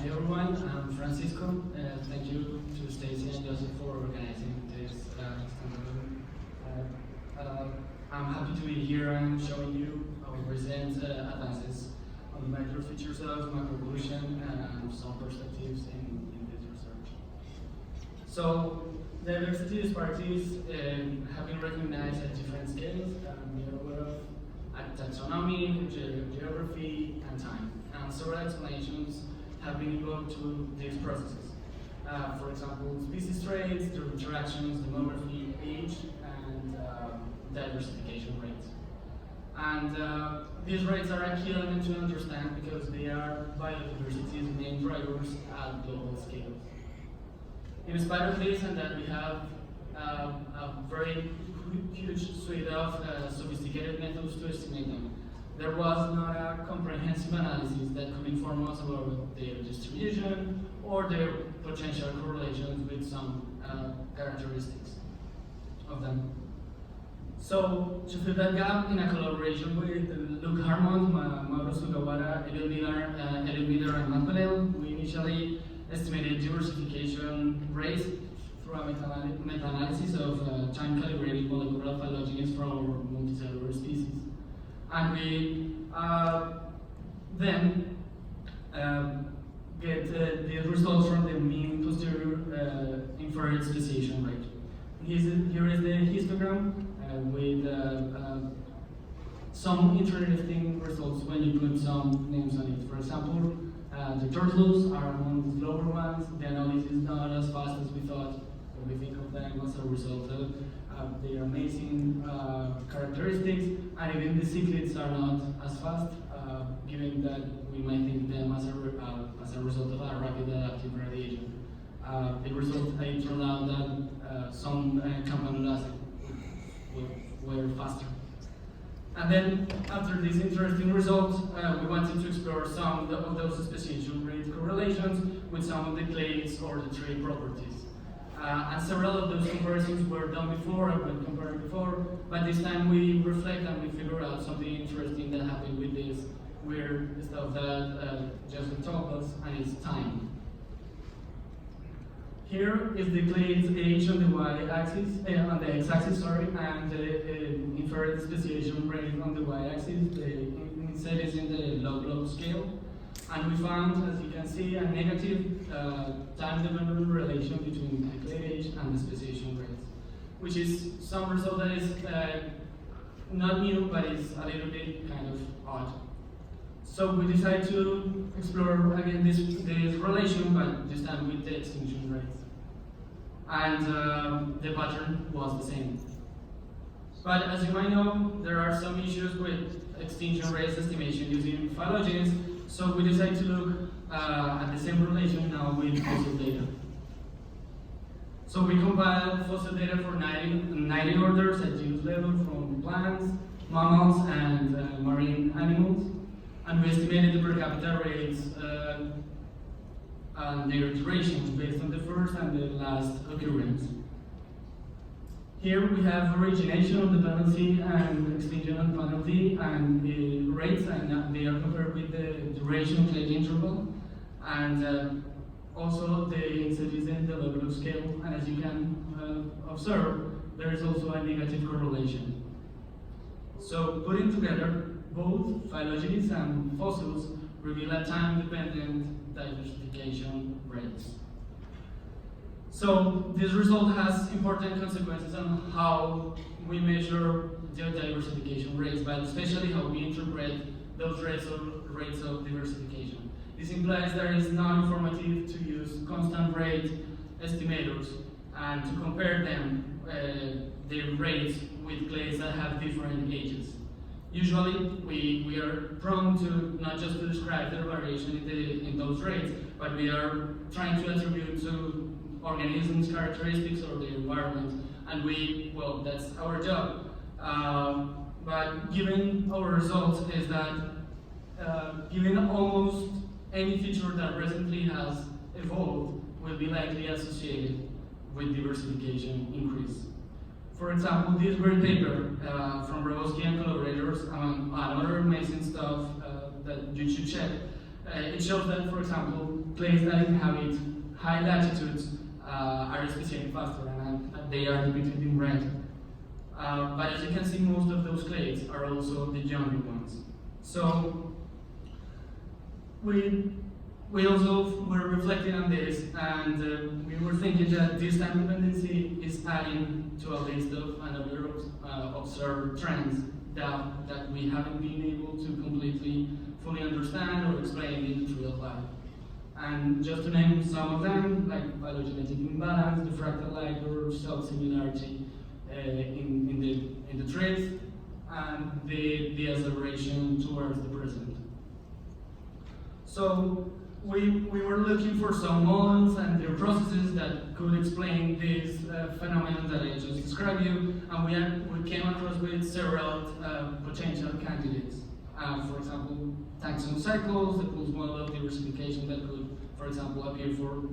Hi everyone, I'm Francisco. Thank you to Stacy and Joseph for organizing this standalone. I'm happy to be here and showing you our recent advances on the major features of macroevolution and some perspectives in this research. So, diversity disparities have been recognized at different scales. We are aware of at taxonomy, geography, and time. And several explanations have been invoked to these processes. For example, species traits, their interactions, demography, age, and diversification rates. And these rates are a key element to understand because they are biodiversity's main drivers at global scale. In spite of this, and that we have a very huge suite of sophisticated methods to estimate them, there was not a comprehensive analysis that could inform us about their distribution or their potential correlations with some characteristics of them. So, to fill that gap, in a collaboration with Luke Harmon, Mauro Sugawara, Elliot Miller, and Matt Pennell, we initially estimated diversification rates through a meta-analysis of time-calibrated molecular phylogenies from multicellular species. And we then get the results from the mean posterior inferred speciation rate. Here is the histogram with some interesting results when you put some names on it. For example, the turtles are among the slower ones. The analysis is not as fast as we thought. We think of them as a result of their amazing characteristics, and even the cichlids are not as fast, given that we might think them as a result of a rapid adaptive radiation. The result turned out that some campanulaceae were faster. And then, after these interesting results, we wanted to explore some of those speciation rate correlations with some of the clades or the trait properties. And several of those comparisons were done before, I've been comparing before, but this time we reflect and we figure out something interesting that happened with this weird stuff that Joseph told us, and it's time. Here is the clade's age on the y-axis, on the x-axis, sorry, and the inferred speciation rate on the y-axis. The instead is in the log scale. And we found, as you can see, a negative time-dependent relation between the clade age and the speciation rates, which is some result that is not new, but is a little bit kind of odd. So we decided to explore again this relation, but this time with the extinction rates. And the pattern was the same. But as you might know, there are some issues with extinction rates estimation using phylogenies. So we decided to look at the same relation now with fossil data. So we compiled fossil data for 19 orders at genus level from plants, mammals, and marine animals. And we estimated the per capita rates and their durations based on the first and the last occurrence. Here we have origination of the penalty and extinction of penalty and the rates, and they are compared with the duration clade interval, and also the inset is in the level of scale, and as you can observe, there is also a negative correlation. So putting together both phylogenies and fossils reveal a time-dependent diversification rates. So this result has important consequences on how we measure the diversification rates, but especially how we interpret those rates of diversification. This implies that it is not informative to use constant rate estimators and to compare them, the rates with clades that have different ages. Usually, we are prone to not just to describe the variation in those rates, but we are trying to attribute to organisms' characteristics or the environment, and well, that's our job. But given our results is that given almost any feature that recently has evolved will be likely associated with diversification increase. For example, this great paper from Hrabowski and collaborators, among other amazing stuff that you should check, It shows that, for example, clays that inhabit high latitudes are speciating faster, and they are depicted in red. But as you can see, most of those clades are also the younger ones. So we also were reflecting on this, and we were thinking that this time dependency is adding to a list of another observed trends that we haven't been able to completely fully understand or explain in the tree of life. And just to name some of them, like phylogenetic imbalance, the fractal light or self-similarity in the traits, and the acceleration towards the present. So we were looking for some models and their processes that could explain this phenomenon that I just described you, and we came across with several potential candidates. For example, taxon cycles, the pulse model of diversification that could, for example, appear for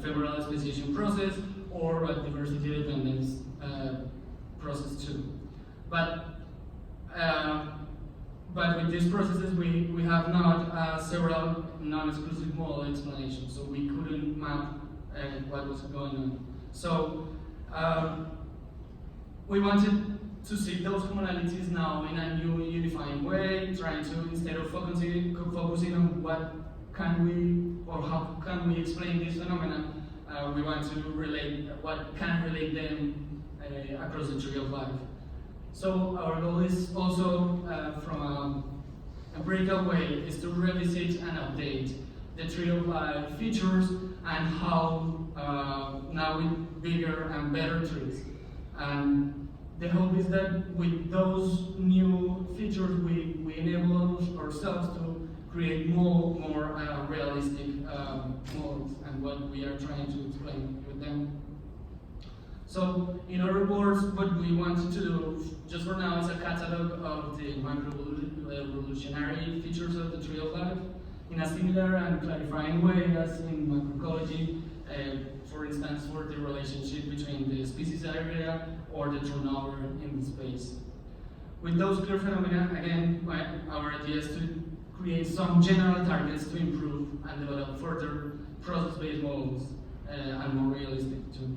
femoral speciation process or a diversity dependence process too. But with these processes, we have not several non-exclusive model explanations, so we couldn't map what was going on. So we wanted to see those commonalities now in a new unifying way, trying to, instead of focusing on what can we or how can we explain this phenomenon, we want to relate what can relate them across the tree of life. So our goal is also, from a empirical way, is to revisit and update the tree of life features and how now with bigger and better trees. And the hope is that with those new features, we enable ourselves to create more realistic models and what we are trying to explain with them. So in our reports, what we wanted to do, just for now, is a catalog of the macroevolutionary features of the tree of life in a similar and clarifying way as in macroecology, for instance, for the relationship between the species area or the turnover in the space. With those clear phenomena, again, our idea is to create some general targets to improve and develop further process-based models and more realistic too.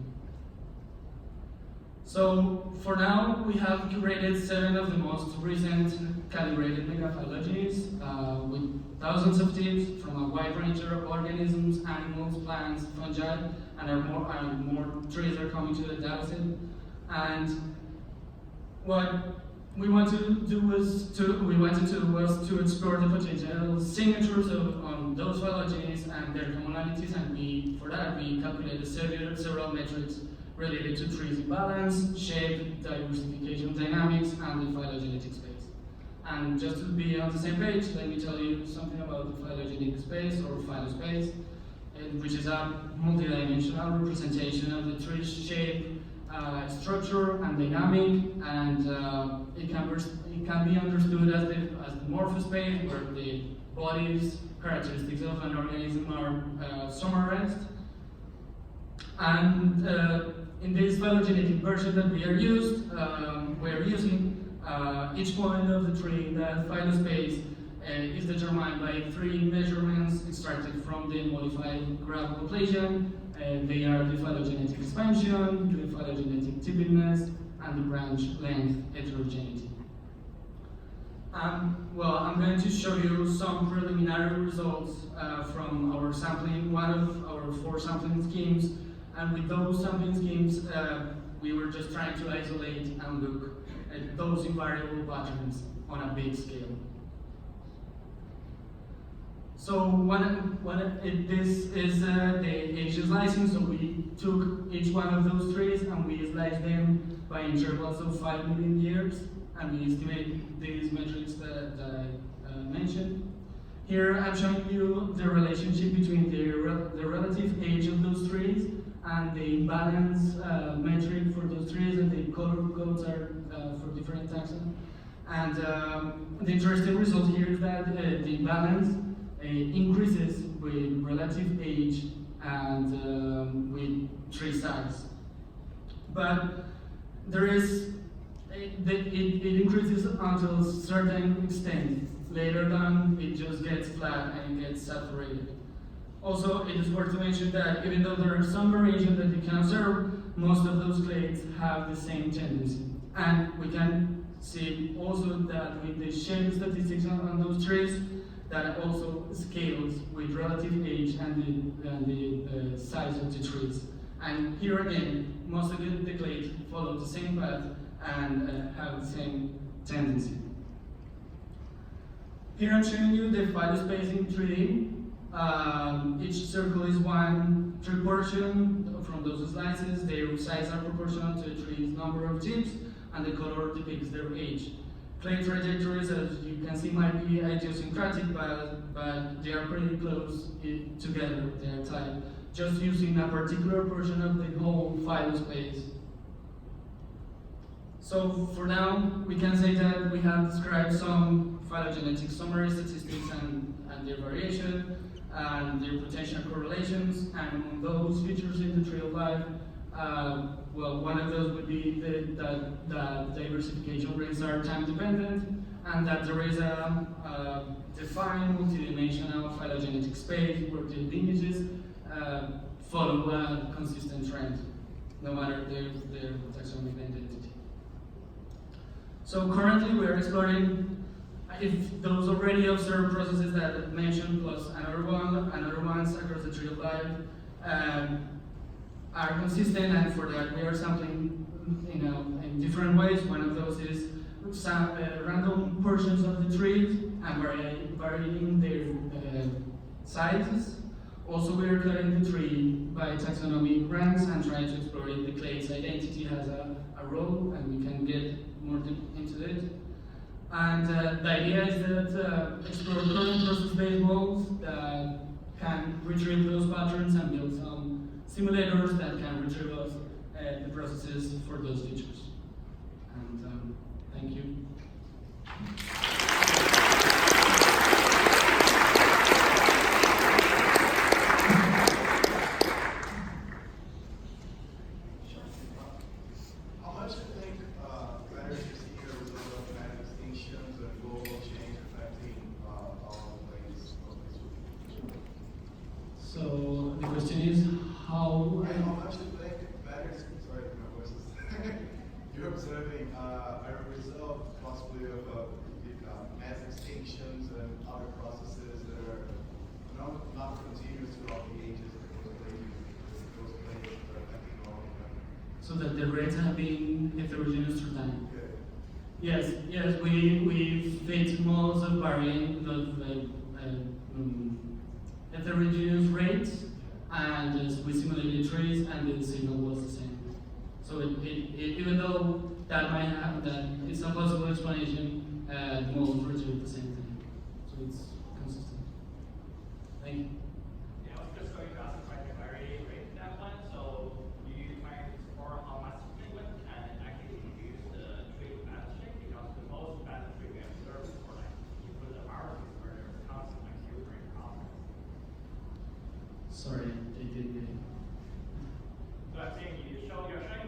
So for now, we have curated 7 of the most recent calibrated megaphylogenies with thousands of tips from a wide range of organisms, animals, plants, fungi, and more trees are coming to the dataset. And what we wanted to do was to explore the potential signatures on those phylogenies and their commonalities, and for that we calculated several metrics related to trees in balance, shape, diversification dynamics, and the phylogenetic space. And just to be on the same page, let me tell you something about the phylogenetic space or phylospace, which is a multidimensional representation of the tree's shape, structure, and dynamic, and it can be understood as the morphospace, where the body's characteristics of an organism are summarized. And in this phylogenetic version that we are using each point of the tree, the phylospace, is determined by 3 measurements extracted from the modified graph population. They are the phylogenetic expansion, the phylogenetic tipedness, and the branch length heterogeneity. Well, I'm going to show you some preliminary results from our sampling, one of our 4 sampling schemes. And with those sampling schemes, we were just trying to isolate and look at those invariable patterns on a big scale. So this is the age slicing. So we took each one of those trees and we sliced them by intervals of 5 million years, and we estimated these metrics that I mentioned. Here I'm showing you the relationship between the relative age of those trees and the imbalance metric for those trees, and the color codes are for different taxons. And the interesting result here is that the imbalance increases with relative age and with tree size. But there is, it increases until a certain extent. later on it just gets flat and it gets saturated. Also, it is worth to mention that even though there are some variations that you can observe, most of those clades have the same tendency. And we can see also that with the shape statistics on those trees, that also scales with relative age and the size of the trees. And here again, most of the clades follow the same path and have the same tendency. Here I'm showing you the phylo space in 3D. Each circle is one tree portion from those slices. Their size are proportional to the tree's number of tips, and the color depicts their age. Clade trajectories, as you can see, might be idiosyncratic, but they are pretty close together. They are tied, just using a particular portion of the whole phylo space. So for now, we can say that we have described some phylogenetic summary statistics and their variation, and their potential correlations, and among those features in the tree of life, well, one of those would be that diversification rates are time dependent, and that there is a defined multidimensional phylogenetic space where the lineages follow a consistent trend, no matter their taxonomic identity. So currently we are exploring if those already observed processes that I mentioned plus another ones across the tree of life are consistent, and for that we are sampling in different ways. One of those is random portions of the trees and varying their sizes. Also, we are cutting the tree by taxonomic ranks and trying to explore if the clade's identity has a role, and we can get more deep into it. And the idea is that explore current process-based models that can retrieve those patterns and build some simulators that can retrieve the processes for those features. And thank you. So the question is how much do you think matters? Sorry, my voice is. You're observing a result possibly of mass extinctions and other processes that are not continuous throughout the ages of those places that are affecting all of them. so that the rates have been heterogeneous through time. Good. Yes, we fit models of varying heterogeneous rates, and we simulated trees, and the signal was the same. So even though that might have that it's a possible explanation, the models retrieve the same thing. So it's consistent. Thank you. Yeah, I was just going to ask if I can vary rate in that one. So you try to explore how much treatment can actually reduce the tree balance shape, because the most balance tree we observe for like you put the viruses where there's constant like filtering process. Sorry, I didn't get it. So I'm saying you're showing